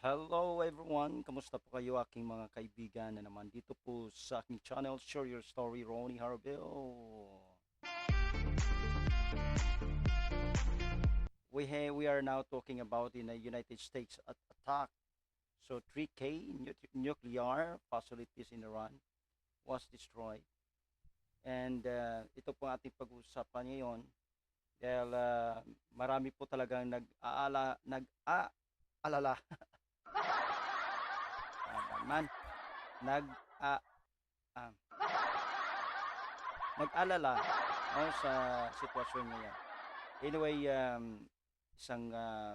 Hello everyone! Kamusta po kayo aking mga kaibigan na naman dito po sa aking channel, Share Your Story, Ronnie Harville. We are now talking about in the United States attack. So 3K nuclear facilities in Iran was destroyed. And ito po ang ating pag-uusapan ngayon dahil marami po talagang nag-aalala man nag ah, ah, nag-alala sa sitwasyon ngayon. Anyway, isang ah,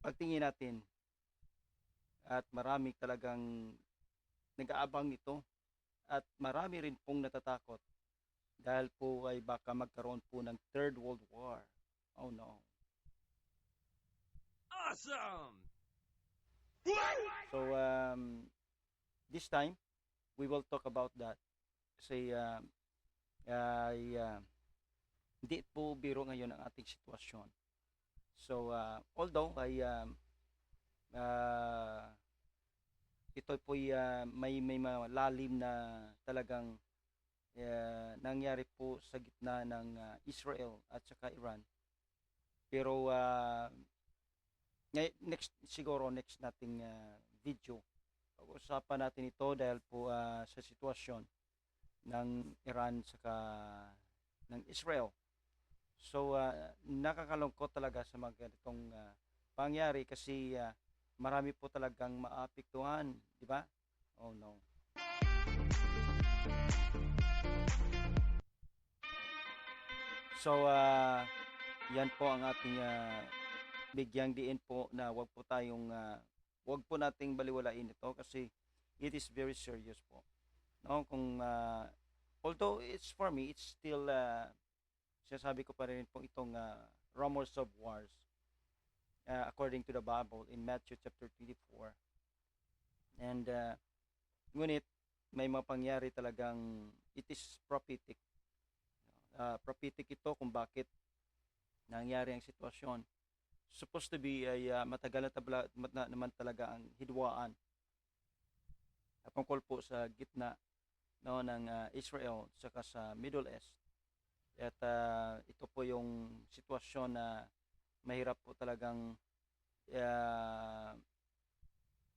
pagtingin natin at marami talagang nag-aabang nito at marami rin pong natatakot dahil po ay baka magkaroon po ng Third World War. Oh no. Awesome! So this time we will talk about that kasi ay hindi po biro ngayon ang ating sitwasyon. So although ay ito po may malalim na talagang nangyari po sa gitna ng Israel at saka Iran. Pero next nating video pag-usapan natin ito dahil po sa sitwasyon ng Iran saka ng Israel. So nakakalungkot talaga sa mga ganitong pangyari kasi marami po talagang maapektuhan, di ba? Oh no. So yan po ang ating bigyang diin po na wag po nating baliwalain ito kasi it is very serious po. No, kung although it's for me it's still sinasabi ko pa rin po itong rumors of wars according to the Bible in Matthew chapter 24. And ngunit may mga pangyari talagang it is prophetic. Prophetic ito kung bakit nangyari ang sitwasyon. Supposed to be ay matagal na naman talaga ang hidwaan tungkol po sa gitna ng Israel saka sa Middle East. At ito po yung sitwasyon na mahirap po talagang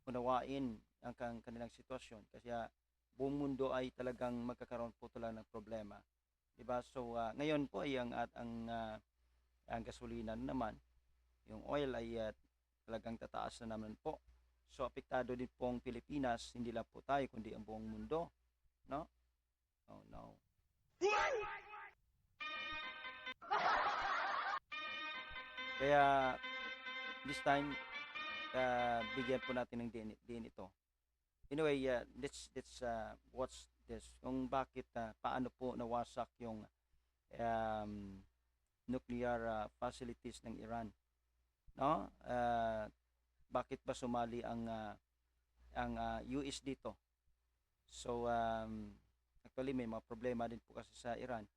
unawain ang kanilang sitwasyon kasi buong mundo ay talagang magkakaroon po talaga ng problema. Diba? So ngayon po ay ang gasolina naman, yung oil ay talagang tataas na naman po. So apektado din po ang Pilipinas, hindi lang po tayo kundi ang buong mundo, no? Oh no. Kaya this time bigyan po natin ng din ito. Anyway, let's watch this. Kung bakit paano po nawasak yung nuclear facilities ng Iran, no? Bakit ba sumali ang US dito? So actually may mga problema din po kasi sa Iran.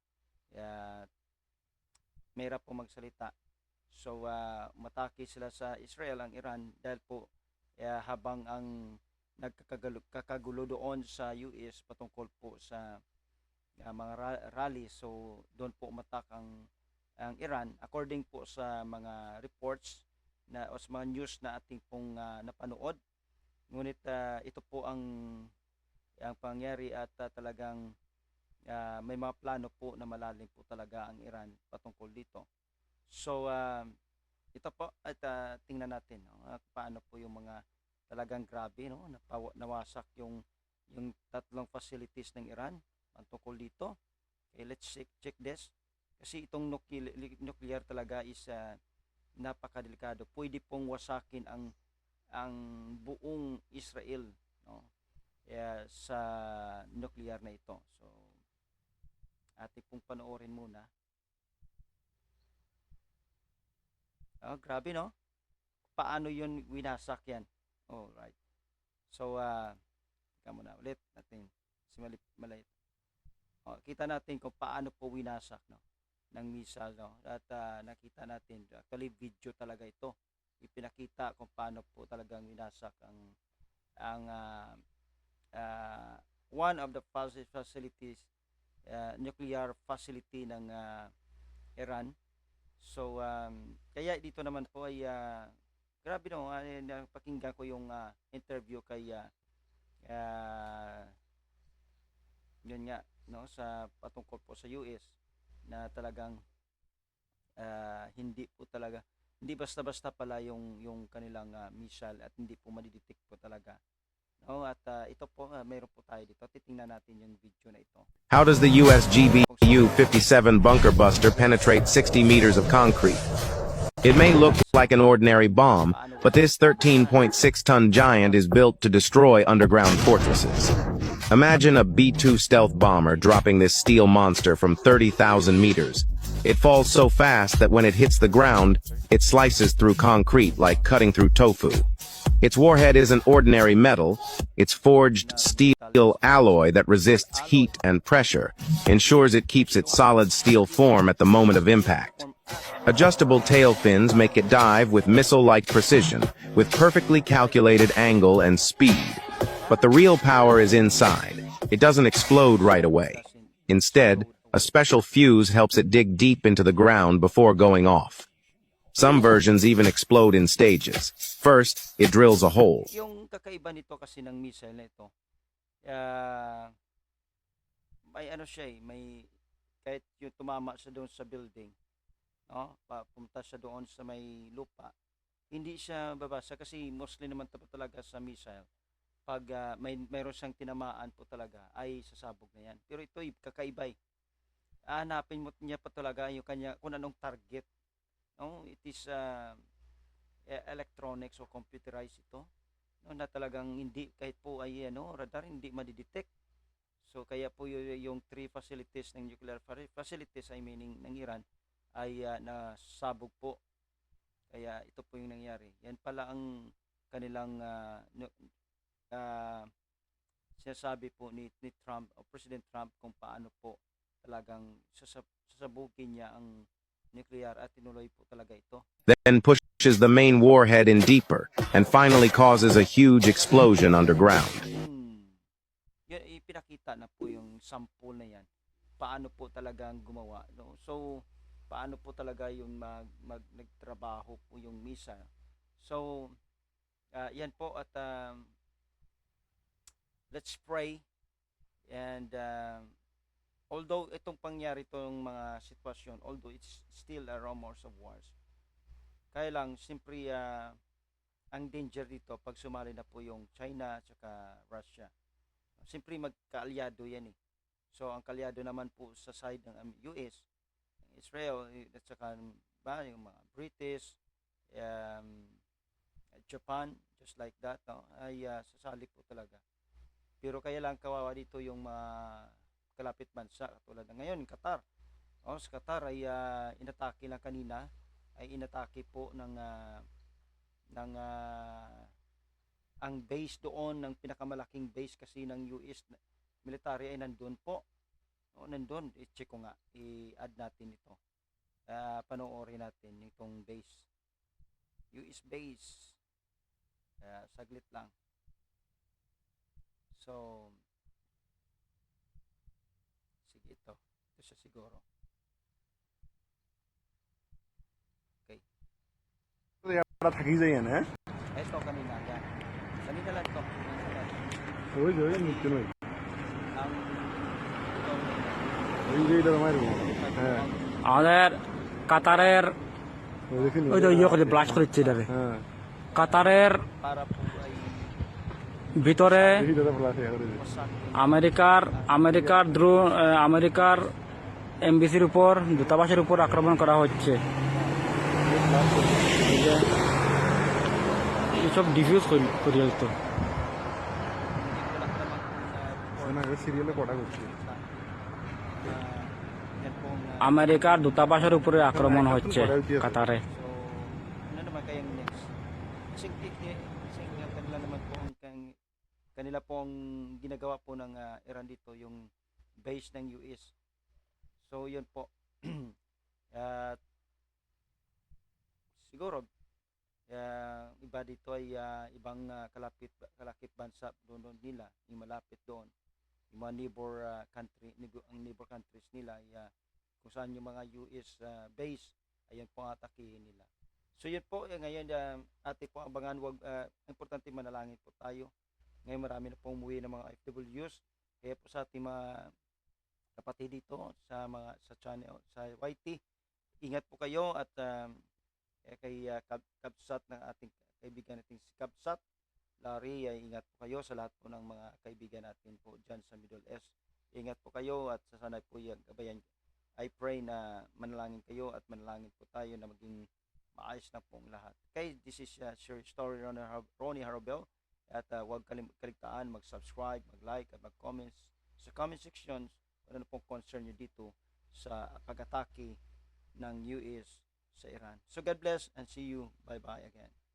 Mahirap po magsalita. So matake sila sa Israel ang Iran dahil po habang ang nagkakagulo doon sa US patungkol po sa mga rally, so doon po umatak ang Iran according po sa mga reports na o sa mga news na ating pong napanood. Ngunit ito po ang pangyari at talagang may mga plano po na malalim po talaga ang Iran patungkol dito. So ito po at tingnan natin paano po yung mga talagang grabe, no, nawasak yung tatlong facilities ng Iran patungkol dito. Okay, let's check this kasi itong nuclear talaga is napakadelikado. Pwede pong wasakin ang buong Israel, no, sa nuclear na ito. So ating pong panoorin muna. Grabe, no? Paano yun winasak yan? All right. So teka muna ulit natin si maliit. Kita natin kung paano po winasak, no? ng missile, no? At nakita natin, actually video talaga ito. Ipinakita kung paano po talagang winasak ang one of the facilities, nuclear facility ng Iran. So kaya dito naman po ay grabe, no, napakinggan ko yung interview kay yun nga, no, sa patungkol po sa US, na talagang hindi basta-basta pala yung kanilang missile, at hindi po madidetect po talaga, no. At ito po, mayroon po tayo dito, titingnan natin yung video na ito. How does the US GBU-57 bunker buster penetrate 60 meters of concrete? It may look like an ordinary bomb, but this 13.6-ton giant is built to destroy underground fortresses. Imagine a B-2 stealth bomber dropping this steel monster from 30,000 meters. It falls so fast that when it hits the ground, it slices through concrete like cutting through tofu. Its warhead isn't ordinary metal, it's forged steel alloy that resists heat and pressure, ensures it keeps its solid steel form at the moment of impact. Adjustable tail fins make it dive with missile-like precision, with perfectly calculated angle and speed. But the real power is inside. It doesn't explode right away. Instead, a special fuse helps it dig deep into the ground before going off. Some versions even explode in stages. First, it drills a hole. Yung kakaiba nito kasi ng missile na ito, may ano siya may kahit yung tumama siya doon sa building, no, papunta siya doon sa may lupa, hindi siya babasa, kasi mostly naman talaga sa missile, pag mayroon siyang tinamaan po talaga, ay sasabog na yan. Pero ito kakaiba. Hanapin mo niya pa talaga yung kanya, kung anong target, no. It is electronics o computerized ito, no, na talagang hindi, kahit po ay radar, hindi madidetect. So kaya po yung three facilities ng nuclear facilities, I mean ng Iran, ay nasabog po. Kaya ito po yung nangyari. Yan pala ang kanilang sinasabi po ni Trump o President Trump, kung paano po talagang sasabugin niya ang nuclear, at tinuloy po talaga ito. Then pushes the main warhead in deeper and finally causes a huge explosion underground. Yan, ipinakita na po yung sample na yan. Paano po talagang gumawa, no? So paano po talaga yung nagtrabaho po yung missile. So yan po, at let's pray. And although itong pangyari, itong mga sitwasyon, although it's still a rumors of wars, kaya lang siyempre ang danger dito pag sumali na po yung China at saka Russia, siyempre magkaalyado yan eh. So ang kalyado naman po sa side ng US, Israel, at saka yung mga British, Japan, just like that, no, ay sasali po talaga. Pero kaya lang kawawa dito yung mga kalapit bansa, katulad ng ngayon Qatar. Sa Qatar ay inatake lang kanina, ay inatake po ng ang base doon, ng pinakamalaking base kasi ng US military ay nandun po. Nandun, i-check ko nga, i-add natin ito. Panoorin natin itong base, US base. Saglit lang. So sige, ito siya siguro. Okay. থাকি যায় না Ito kanina yan. Kanina lang ito. ওই যে নিচে নয় Ang ওই যে এটা আমার হ্যাঁ আমাদের কাতারের ওই দেখেন ওই তো ইয়ে করে ব্লাস্ট করেছে এটারে হ্যাঁ কাতারের para po ay ভিতরে দেখি দাদা প্লাস করে wasak. আমেরিকার এমবিসির উপর, দূতাবাসের উপর আক্রমণ করা হচ্ছে। এই যে এসব ডিফিউজ করি হয়তো। না সিরিয়ালে কটা করছে Yan pong আমেরিকার দূতাবাসের উপরে আক্রমণ হচ্ছে কাতারে। so ano naman kayang next? Kasi kanila naman po kanila pong ginagawa po ng Iran dito, yung base ng US. So yun po. siguro iba dito ay ibang kalakip bansa doon nila, yung malapit doon, yung mga ang neighbor countries nila ay kung saan yung mga US base, ayan po ang atakihin nila. So yun po, ngayon ate po abangan, importante manalangin po tayo. Ngayon marami na pong umuwi ng mga OFWs, kaya po sa ating mga kapatid dito sa channel sa YT, ingat po kayo at kay Kabsat ng ating kaibigan nating si Kabsat Larry, ay ingat po kayo sa lahat po ng mga kaibigan natin po dyan sa Middle East. Ingat po kayo at sana po yung gabayan. I pray na manalangin kayo at manalangin po tayo na maging maayos na pong lahat. Okay, this is Share Story Ronnie Harobel, at huwag kaligtaan mag-subscribe, mag-like at mag-comments sa comment sections kung ano pong concern nyo dito sa pag-atake ng US sa Iran. So God bless and see you. Bye-bye again.